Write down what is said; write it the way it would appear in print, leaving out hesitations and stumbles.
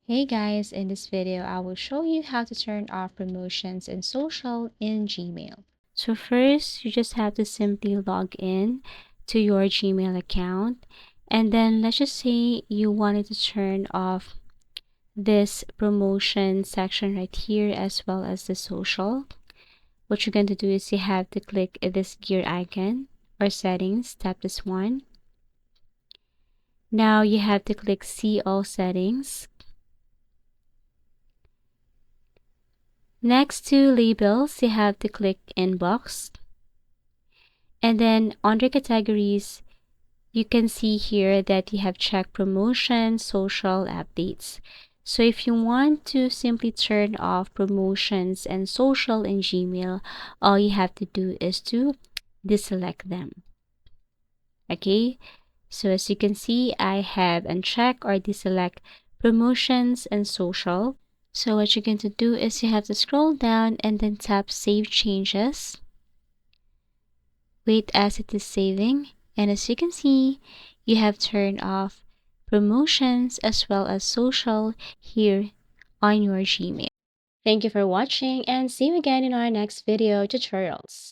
Hey guys, in this video, I will show you how to turn off promotions and social in Gmail. So first, you just have to simply log in to your Gmail account. And then let's just say you wanted to turn off this promotion section right here as well as the social. What you're going to do is you have to click this gear icon or settings, tap this one. Now you have to click see all settings. Next to labels, you have to click inbox. And then under categories, you can see here that you have checked promotion, social updates. So if you want to simply turn off promotions and social in Gmail, all you have to do is to deselect them. Okay, so as you can see, I have uncheck or deselect promotions and social. So what you're going to do is you have to scroll down and then tap save changes. Wait as it is saving, and as you can see, you have turned off promotions as well as social here on your Gmail. Thank you for watching and see you again in our next video tutorials.